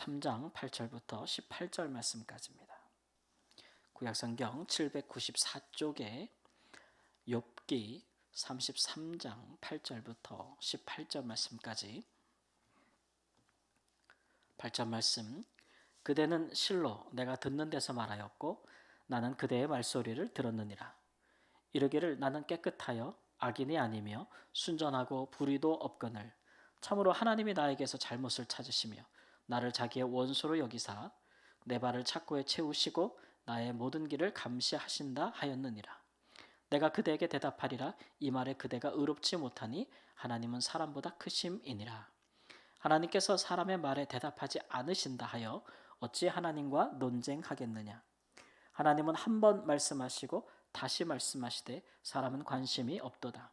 3장 8절부터 18절 말씀까지입니다. 구약성경 794쪽에 욥기 33장 8절부터 18절 말씀까지. 8절 말씀. 그대는 실로 내가 듣는 데서 말하였고 나는 그대의 말소리를 들었느니라. 이르기를 나는 깨끗하여 악인이 아니며 순전하고 불의도 없거늘 참으로 하나님이 나에게서 잘못을 찾으시며 나를 자기의 원수로 여기사 내 발을 착고에 채우시고 나의 모든 길을 감시하신다 하였느니라. 내가 그대에게 대답하리라. 이 말에 그대가 의롭지 못하니 하나님은 사람보다 크심이니라. 하나님께서 사람의 말에 대답하지 않으신다 하여 어찌 하나님과 논쟁하겠느냐. 하나님은 한 번 말씀하시고 다시 말씀하시되 사람은 관심이 없도다.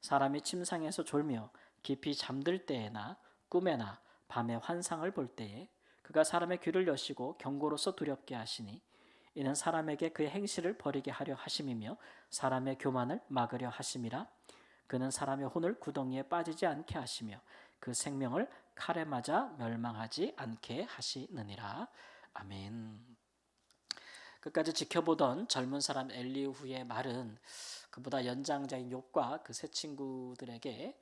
사람이 침상에서 졸며 깊이 잠들 때에나 꿈에나 밤에 환상을 볼 때에 그가 사람의 귀를 여시고 경고로서 두렵게 하시니 이는 사람에게 그의 행실을 버리게 하려 하심이며 사람의 교만을 막으려 하심이라. 그는 사람의 혼을 구덩이에 빠지지 않게 하시며 그 생명을 칼에 맞아 멸망하지 않게 하시느니라. 아멘. 끝까지 지켜보던 젊은 사람 엘리후의 말은 그보다 연장자인 욥과 그 세 친구들에게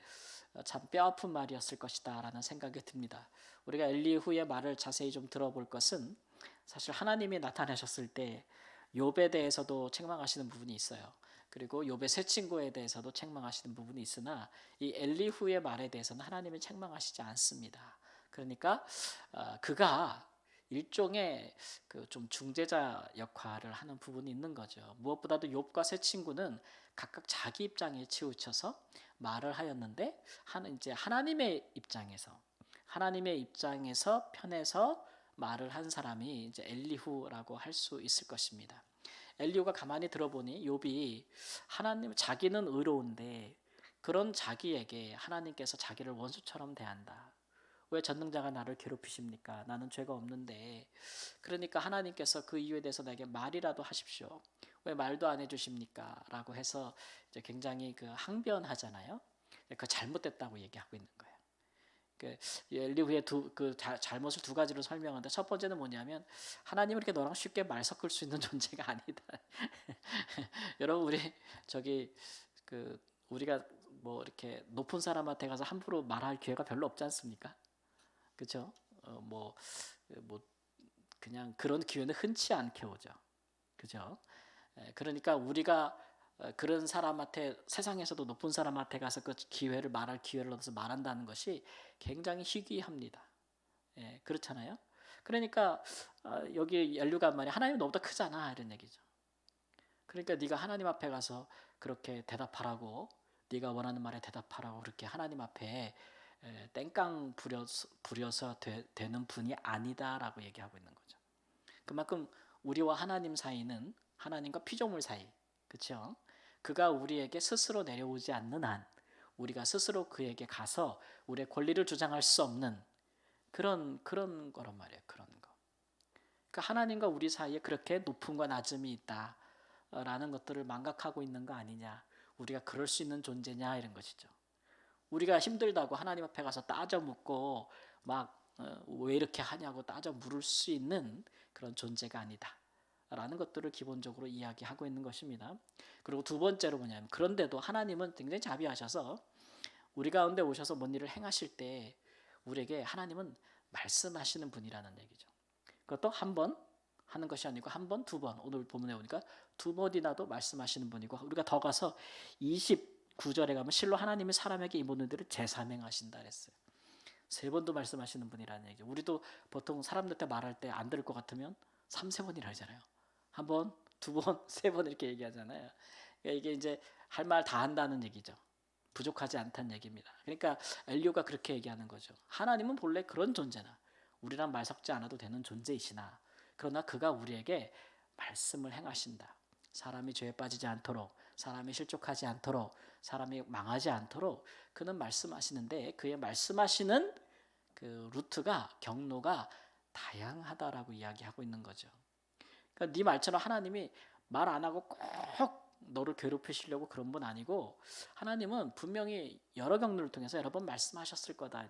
참 뼈아픈 말이었을 것이다 라는 생각이 듭니다. 우리가 엘리후의 말을 자세히 좀 들어볼 것은 사실 하나님이 나타나셨을 때 욥에 대해서도 책망하시는 부분이 있어요. 그리고 욥의 세 친구에 대해서도 책망하시는 부분이 있으나 이 엘리후의 말에 대해서는 하나님이 책망하시지 않습니다. 그러니까 그가 일종의 그 좀 중재자 역할을 하는 부분이 있는 거죠. 무엇보다도 욥과 세 친구는 각각 자기 입장에 치우쳐서 말을 하였는데 이제 하나님의 입장에서 편에서 말을 한 사람이 이제 엘리후라고 할 수 있을 것입니다. 엘리후가 가만히 들어보니 욥이 자기는 의로운데 그런 자기에게 하나님께서 자기를 원수처럼 대한다. 왜 전능자가 나를 괴롭히십니까? 나는 죄가 없는데. 그러니까 하나님께서 그 이유에 대해서 내게 말이라도 하십시오. 왜 말도 안 해주십니까? 라고 해서 이제 굉장히 그 항변하잖아요. 그 잘못됐다고 얘기하고 있는 거예요. 그 엘리후의 잘못을 두 가지로 설명하는데 첫 번째는 뭐냐면 하나님은 이렇게 너랑 쉽게 말 섞을 수 있는 존재가 아니다. 여러분 우리가 뭐 이렇게 높은 사람한테 가서 함부로 말할 기회가 별로 없지 않습니까? 그렇죠? 그냥 그런 기회는 흔치 않게 오죠. 그죠? 그러니까 우리가 그런 사람한테 세상에서도 높은 사람한테 가서 그 말할 기회를 얻어서 말한다는 것이 굉장히 희귀합니다. 그렇잖아요. 그러니까 여기 연류가 말이 하나님 너보다 크잖아 이런 얘기죠. 그러니까 네가 하나님 앞에 가서 그렇게 대답하라고 네가 원하는 말에 대답하라고 그렇게 하나님 앞에 땡깡 부려서 되는 분이 아니다라고 얘기하고 있는 거죠. 그만큼 우리와 하나님 사이는 하나님과 피조물 사이, 그렇죠? 그가 우리에게 스스로 내려오지 않는 한 우리가 스스로 그에게 가서 우리의 권리를 주장할 수 없는 그런 거란 말이에요. 그런 거. 그러니까 하나님과 우리 사이에 그렇게 높음과 낮음이 있다라는 것들을 망각하고 있는 거 아니냐. 우리가 그럴 수 있는 존재냐 이런 것이죠. 우리가 힘들다고 하나님 앞에 가서 따져 묻고 왜 이렇게 하냐고 따져 물을 수 있는 그런 존재가 아니다. 라는 것들을 기본적으로 이야기하고 있는 것입니다. 그리고 두 번째로 뭐냐면 그런데도 하나님은 굉장히 자비하셔서 우리 가운데 오셔서 뭔 일을 행하실 때 우리에게 하나님은 말씀하시는 분이라는 얘기죠. 그것도 한 번 하는 것이 아니고 한 번, 두 번. 오늘 본문에 보니까 두 번이나도 말씀하시는 분이고 우리가 더 가서 29절에 가면 실로 하나님이 사람에게 이 모든 일을 재사명하신다 그랬어요. 세 번도 말씀하시는 분이라는 얘기죠. 우리도 보통 사람들한테 말할 때 안 들을 것 같으면 3-4번이라 하잖아요. 한 번, 두 번, 세 번 이렇게 얘기하잖아요. 그러니까 이게 이제 할 말 다 한다는 얘기죠. 부족하지 않다는 얘기입니다. 그러니까 엘리오가 그렇게 얘기하는 거죠. 하나님은 본래 그런 존재나 우리랑 말 섞지 않아도 되는 존재이시나 그러나 그가 우리에게 말씀을 행하신다. 사람이 죄에 빠지지 않도록, 사람이 실족하지 않도록, 사람이 망하지 않도록 그는 말씀하시는데 그의 말씀하시는 그 루트가 경로가 다양하다라고 이야기하고 있는 거죠. 그러니까 네 말처럼 하나님이 말 안 하고 꼭 너를 괴롭히시려고 그런 분 아니고 하나님은 분명히 여러 경로를 통해서 여러 번 말씀하셨을 거다.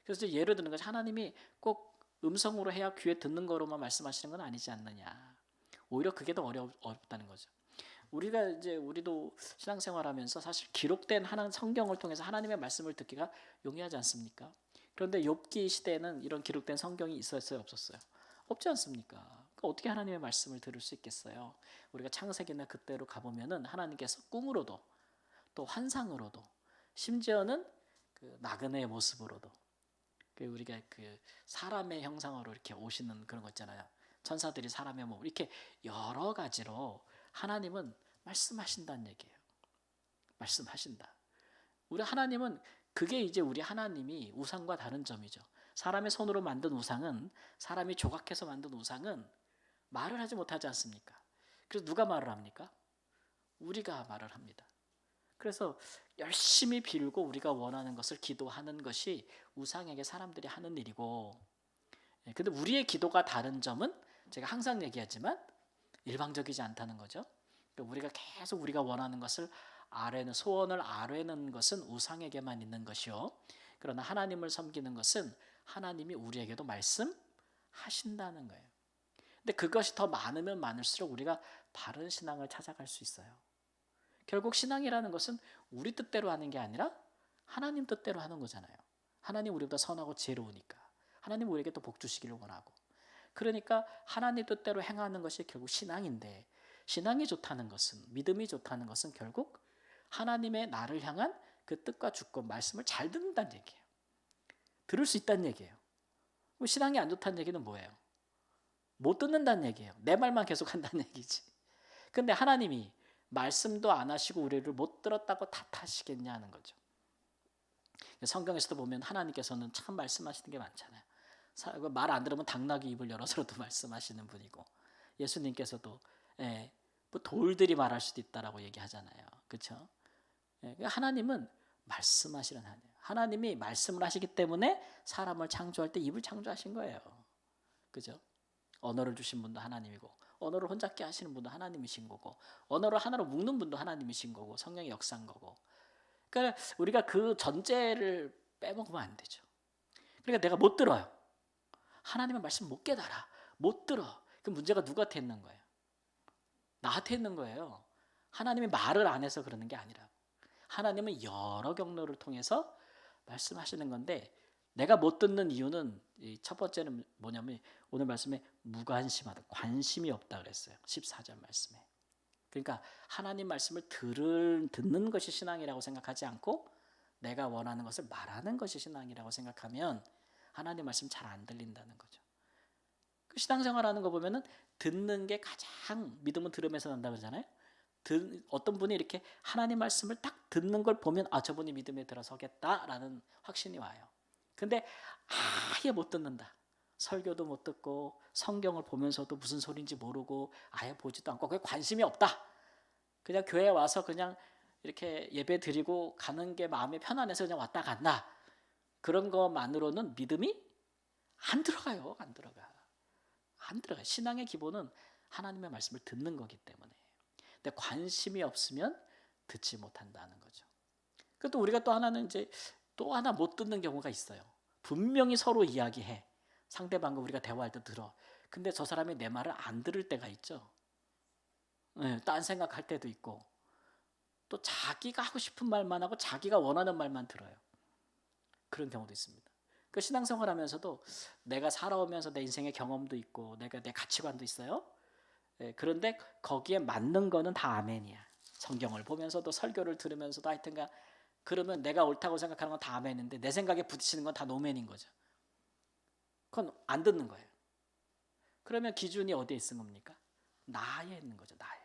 그래서 예를 드는 것이 하나님이 꼭 음성으로 해야 귀에 듣는 거로만 말씀하시는 건 아니지 않느냐. 오히려 그게 더 어렵다는 거죠. 우리도 신앙생활하면서 사실 기록된 하나님 성경을 통해서 하나님의 말씀을 듣기가 용이하지 않습니까? 그런데 욥기 시대에는 이런 기록된 성경이 있었어요, 없었어요? 없지 않습니까? 그러니까 어떻게 하나님의 말씀을 들을 수 있겠어요? 우리가 창세기나 그때로 가보면은 하나님께서 꿈으로도 또 환상으로도 심지어는 그 나그네의 모습으로도 우리가 그 사람의 형상으로 이렇게 오시는 그런 거 있잖아요. 천사들이 사람의 몸 이렇게 여러 가지로 하나님은 말씀하신다는 얘기예요. 말씀하신다. 우리 하나님은 그게 이제 우리 하나님이 우상과 다른 점이죠. 사람의 손으로 만든 우상은 사람이 조각해서 만든 우상은 말을 하지 못하지 않습니까? 그래서 누가 말을 합니까? 우리가 말을 합니다. 그래서 열심히 빌고 우리가 원하는 것을 기도하는 것이 우상에게 사람들이 하는 일이고, 근데 우리의 기도가 다른 점은 제가 항상 얘기하지만 일방적이지 않다는 거죠. 우리가 계속 우리가 원하는 것을 소원을 아뢰는 것은 우상에게만 있는 것이요. 그러나 하나님을 섬기는 것은 하나님이 우리에게도 말씀하신다는 거예요. 근데 그것이 더 많으면 많을수록 우리가 바른 신앙을 찾아갈 수 있어요. 결국 신앙이라는 것은 우리 뜻대로 하는 게 아니라 하나님 뜻대로 하는 거잖아요. 하나님 우리보다 선하고 지혜로우니까. 하나님 우리에게 또 복 주시기를 원하고. 그러니까 하나님 뜻대로 행하는 것이 결국 신앙인데, 신앙이 좋다는 것은, 믿음이 좋다는 것은 결국 하나님의 나를 향한 그 뜻과 주권 말씀을 잘 듣는다는 얘기예요. 들을 수 있다는 얘기예요. 신앙이 안 좋다는 얘기는 뭐예요? 못 듣는다는 얘기예요. 내 말만 계속 한다는 얘기지. 근데 하나님이 말씀도 안 하시고 우리를 못 들었다고 탓하시겠냐는 거죠. 성경에서도 보면 하나님께서는 참 말씀하시는 게 많잖아요. 말 안 들으면 당나귀 입을 열어서라도 말씀하시는 분이고, 예수님께서도 뭐 돌들이 말할 수도 있다라고 얘기하잖아요. 그렇죠? 하나님은 말씀하시는 하나님. 하나님이 말씀을 하시기 때문에 사람을 창조할 때 입을 창조하신 거예요. 그죠? 언어를 주신 분도 하나님이고, 언어를 혼잡게 하시는 분도 하나님이신 거고, 언어를 하나로 묶는 분도 하나님이신 거고, 성령의 역사인 거고. 그러니까 우리가 그 전제를 빼먹으면 안 되죠. 그러니까 내가 못 들어요. 하나님의 말씀 못 깨달아. 못 들어. 그 문제가 누구한테 있는 거예요? 나한테 있는 거예요. 하나님이 말을 안 해서 그러는 게 아니라 하나님은 여러 경로를 통해서 말씀하시는 건데, 내가 못 듣는 이유는 첫 번째는 뭐냐면 오늘 말씀에 무관심하다, 관심이 없다 그랬어요. 14절 말씀에. 그러니까 하나님 말씀을 듣는 것이 신앙이라고 생각하지 않고 내가 원하는 것을 말하는 것이 신앙이라고 생각하면 하나님 말씀 잘 안 들린다는 거죠. 그 신앙생활하는 거 보면은 듣는 게 가장, 믿음은 들음에서 난다 그러잖아요. 어떤 분이 이렇게 하나님 말씀을 딱 듣는 걸 보면 저분이 믿음에 들어서겠다라는 확신이 와요. 근데 아예 못 듣는다. 설교도 못 듣고 성경을 보면서도 무슨 소리인지 모르고 아예 보지도 않고 그게 관심이 없다. 그냥 교회에 와서 그냥 이렇게 예배 드리고 가는 게 마음이 편안해서 그냥 왔다 간다. 그런 것만으로는 믿음이 안 들어가요. 안 들어가. 신앙의 기본은 하나님의 말씀을 듣는 거기 때문에. 근데 관심이 없으면 듣지 못한다는 거죠. 그것도 우리가 또 하나는 이제 또 하나 못 듣는 경우가 있어요. 분명히 서로 이야기해. 상대방과 우리가 대화할 때 들어. 근데 저 사람이 내 말을 안 들을 때가 있죠. 딴 생각할 때도 있고, 또 자기가 하고 싶은 말만 하고 자기가 원하는 말만 들어요. 그런 경우도 있습니다. 그 신앙생활 하면서도 내가 살아오면서 내 인생의 경험도 있고 내 가치관도 있어요. 그런데 거기에 맞는 거는 다 아멘이야. 성경을 보면서도 설교를 들으면서도 하여튼가 그러면 내가 옳다고 생각하는 건 다 아멘인데 내 생각에 부딪히는 건 다 노멘인 거죠. 그건 안 듣는 거예요. 그러면 기준이 어디에 있는 겁니까? 나에 있는 거죠. 나에.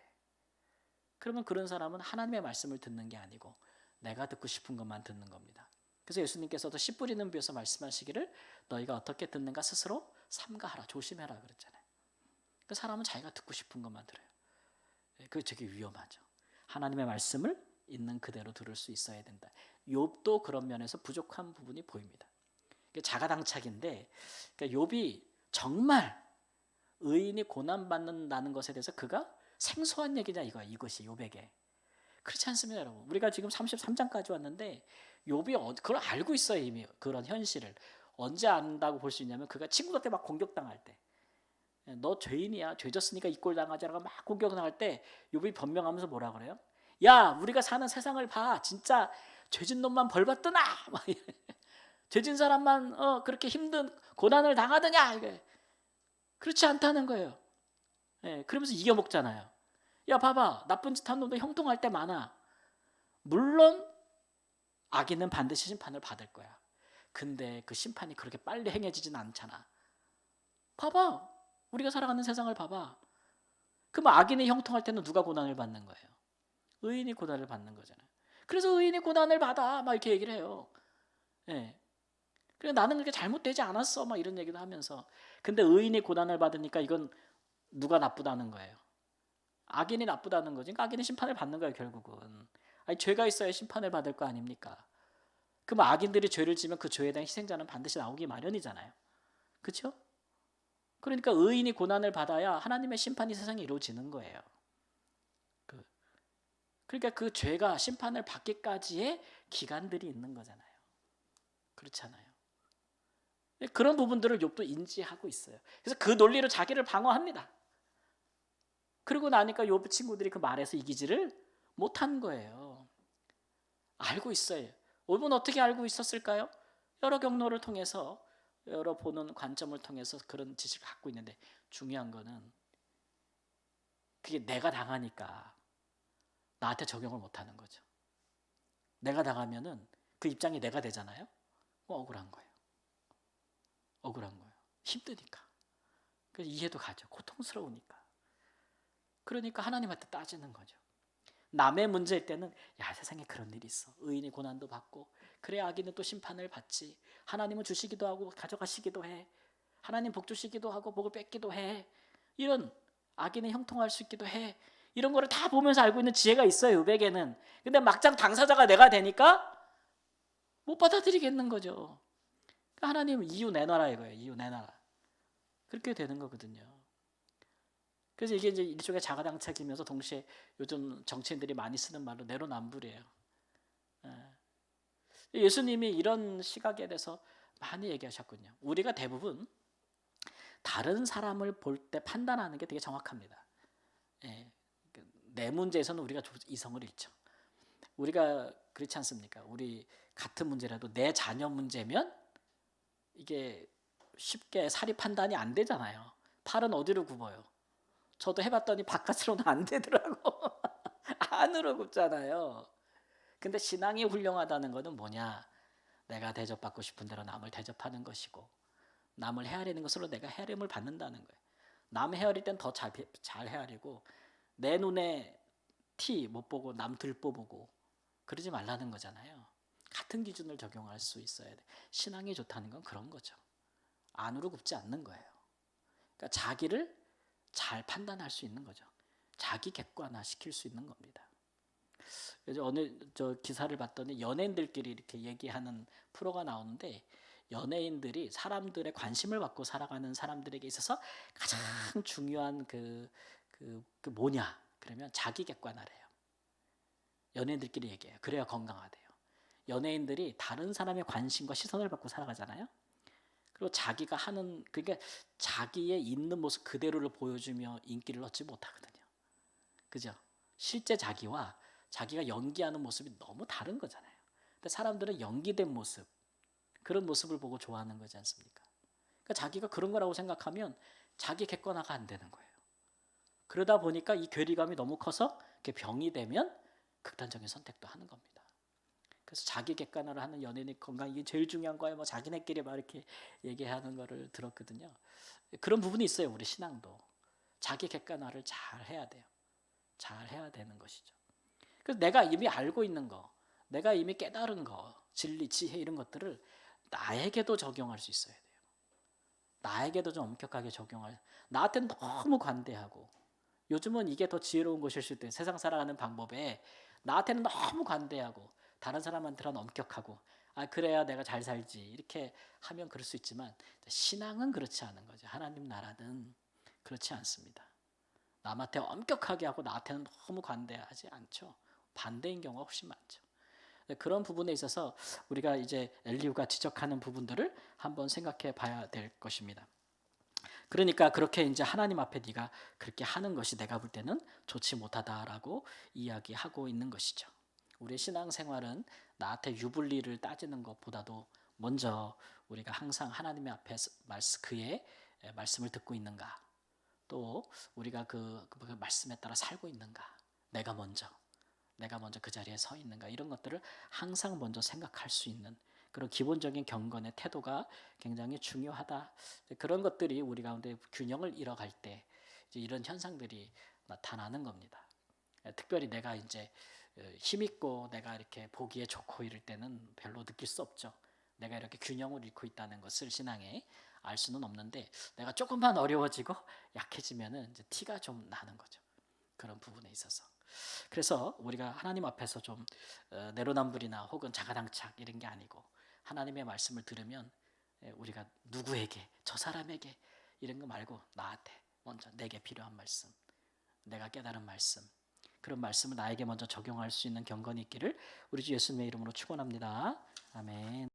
그러면 그런 사람은 하나님의 말씀을 듣는 게 아니고 내가 듣고 싶은 것만 듣는 겁니다. 그래서 예수님께서도 씨 뿌리는 비유에서 말씀하시기를 너희가 어떻게 듣는가 스스로 삼가하라, 조심해라 그랬잖아요. 그 사람은 자기가 듣고 싶은 것만 들어요. 그게 되게 위험하죠. 하나님의 말씀을 있는 그대로 들을 수 있어야 된다. 욥도 그런 면에서 부족한 부분이 보입니다. 자가당착인데, 그러니까 욥이 정말 의인이 고난받는다는 것에 대해서 그가 생소한 얘기냐 이것이 욥에게. 그렇지 않습니다, 여러분. 우리가 지금 33장까지 왔는데 욥이 그걸 알고 있어요, 이미 그런 현실을. 언제 안다고 볼 수 있냐면 그가 친구들한테 막 공격당할 때, 너 죄인이야, 죄 졌으니까 이 꼴 당하자라고 막 공격당할 때 욥이 변명하면서 뭐라 그래요? 야, 우리가 사는 세상을 봐. 진짜 죄진 놈만 벌 받더나. 막 이래. 죄진 사람만 그렇게 힘든 고난을 당하더냐. 이게 그렇지 않다는 거예요. 그러면서 이겨먹잖아요. 야, 봐봐, 나쁜 짓 한 놈도 형통할 때 많아. 물론 악인은 반드시 심판을 받을 거야. 근데 그 심판이 그렇게 빨리 행해지진 않잖아. 봐봐, 우리가 살아가는 세상을 봐봐. 그럼 악인이 형통할 때는 누가 고난을 받는 거예요? 의인이 고난을 받는 거잖아요. 그래서 의인이 고난을 받아 막 이렇게 얘기를 해요. 그래, 나는 그렇게 잘못되지 않았어 막 이런 얘기도 하면서. 근데 의인이 고난을 받으니까 이건 누가 나쁘다는 거예요? 악인이 나쁘다는 거지. 그러니까 악인이 심판을 받는 거예요, 결국은. 아니, 죄가 있어야 심판을 받을 거 아닙니까? 그럼 악인들이 죄를 지면 그 죄에 대한 희생자는 반드시 나오기 마련이잖아요. 그렇죠? 그러니까 의인이 고난을 받아야 하나님의 심판이 세상에 이루어지는 거예요. 그러니까 그 죄가 심판을 받기까지의 기간들이 있는 거잖아요. 그렇잖아요. 그런 부분들을 욥도 인지하고 있어요. 그래서 그 논리로 자기를 방어합니다. 그러고 나니까 욥 친구들이 그 말에서 이기지를 못한 거예요. 알고 있어요. 욥은 어떻게 알고 있었을까요? 여러 경로를 통해서, 여러 보는 관점을 통해서 그런 지식을 갖고 있는데, 중요한 거는 그게 내가 당하니까 나한테 적용을 못하는 거죠. 내가 당하면은 그 입장이 내가 되잖아요. 억울한 거예요. 억울한 거예요. 힘드니까. 그래서 이해도 가죠. 고통스러우니까. 그러니까 하나님한테 따지는 거죠. 남의 문제일 때는 야, 세상에 그런 일이 있어. 의인이 고난도 받고, 그래, 악인은 또 심판을 받지. 하나님은 주시기도 하고 가져가시기도 해. 하나님 복 주시기도 하고 복을 뺏기도 해. 이런 악인은 형통할 수 있기도 해. 이런 거를 다 보면서 알고 있는 지혜가 있어요, 욥에게는. 근데 막상 당사자가 내가 되니까 못 받아들이겠는 거죠. 그러니까 하나님은 이유 내놔라 이거예요. 이유 내놔라. 그렇게 되는 거거든요. 그래서 이게 이제 일종의 자가당착이면서 동시에 요즘 정치인들이 많이 쓰는 말로 내로남불이에요. 예수님이 이런 시각에 대해서 많이 얘기하셨군요. 우리가 대부분 다른 사람을 볼 때 판단하는 게 되게 정확합니다. 내 문제에서는 우리가 이성을 잃죠. 우리가 그렇지 않습니까? 우리 같은 문제라도 내 자녀 문제면 이게 쉽게 사리 판단이 안 되잖아요. 팔은 어디로 굽어요? 저도 해봤더니 바깥으로는 안 되더라고. 안으로 굽잖아요. 근데 신앙이 훌륭하다는 것은 뭐냐? 내가 대접받고 싶은 대로 남을 대접하는 것이고, 남을 헤아리는 것으로 내가 헤아림을 받는다는 거예요. 남 헤아릴 땐 더 잘 헤아리고, 내 눈에 티 못 보고 남 들보보고 그러지 말라는 거잖아요. 같은 기준을 적용할 수 있어야 돼. 신앙이 좋다는 건 그런 거죠. 안으로 굽지 않는 거예요. 그러니까 자기를 잘 판단할 수 있는 거죠. 자기 객관화 시킬 수 있는 겁니다. 그래서 어느 기사를 봤더니 연예인들끼리 이렇게 얘기하는 프로가 나오는데, 연예인들이 사람들의 관심을 받고 살아가는 사람들에게 있어서 가장 중요한 그 뭐냐? 그러면 자기 객관화래요. 연예인들끼리 얘기해요. 그래야 건강하대요. 연예인들이 다른 사람의 관심과 시선을 받고 살아가잖아요. 그리고 자기가 하는, 그러니까 자기의 있는 모습 그대로를 보여주며 인기를 얻지 못하거든요. 그죠? 실제 자기와 자기가 연기하는 모습이 너무 다른 거잖아요. 근데 사람들은 연기된 모습, 그런 모습을 보고 좋아하는 거지 않습니까? 그러니까 자기가 그런 거라고 생각하면 자기 객관화가 안 되는 거예요. 그러다 보니까 이 괴리감이 너무 커서 병이 되면 극단적인 선택도 하는 겁니다. 그래서 자기 객관화를 하는 연예인의 건강, 이게 제일 중요한 거예요. 뭐 자기네끼리 막 이렇게 얘기하는 거를 들었거든요. 그런 부분이 있어요. 우리 신앙도 자기 객관화를 잘 해야 돼요. 잘 해야 되는 것이죠. 그래서 내가 이미 알고 있는 거, 내가 이미 깨달은 거, 진리, 지혜 이런 것들을 나에게도 적용할 수 있어야 돼요. 나에게도 좀 엄격하게 적용할. 나한테는 너무 관대하고, 요즘은 이게 더 지혜로운 것일 수도 있어요. 세상 살아가는 방법에 나한테는 너무 관대하고 다른 사람한테는 엄격하고, 그래야 내가 잘 살지 이렇게 하면 그럴 수 있지만, 신앙은 그렇지 않은 거죠. 하나님 나라는 그렇지 않습니다. 남한테 엄격하게 하고 나한테는 너무 관대하지 않죠. 반대인 경우가 훨씬 많죠. 그런 부분에 있어서 우리가 이제 엘리후가 지적하는 부분들을 한번 생각해 봐야 될 것입니다. 그러니까 그렇게 이제 하나님 앞에 네가 그렇게 하는 것이 내가 볼 때는 좋지 못하다라고 이야기하고 있는 것이죠. 우리의 신앙생활은 나한테 유불리를 따지는 것보다도 먼저 우리가 항상 하나님의 앞에 그의 말씀을 듣고 있는가, 또 우리가 그 말씀에 따라 살고 있는가, 내가 먼저 그 자리에 서 있는가, 이런 것들을 항상 먼저 생각할 수 있는 그런 기본적인 경건의 태도가 굉장히 중요하다. 그런 것들이 우리 가운데 균형을 잃어갈 때 이제 이런 현상들이 나타나는 겁니다. 특별히 내가 이제 힘있고 내가 이렇게 보기에 좋고 이럴 때는 별로 느낄 수 없죠. 내가 이렇게 균형을 잃고 있다는 것을 신앙에 알 수는 없는데, 내가 조금만 어려워지고 약해지면은 이제 티가 좀 나는 거죠. 그런 부분에 있어서. 그래서 우리가 하나님 앞에서 좀 내로남불이나 혹은 자가당착 이런 게 아니고, 하나님의 말씀을 들으면 우리가 누구에게, 저 사람에게 이런 거 말고 나한테 먼저, 내게 필요한 말씀, 내가 깨달은 말씀, 그런 말씀을 나에게 먼저 적용할 수 있는 경건이 있기를 우리 주 예수님의 이름으로 축원합니다. 아멘.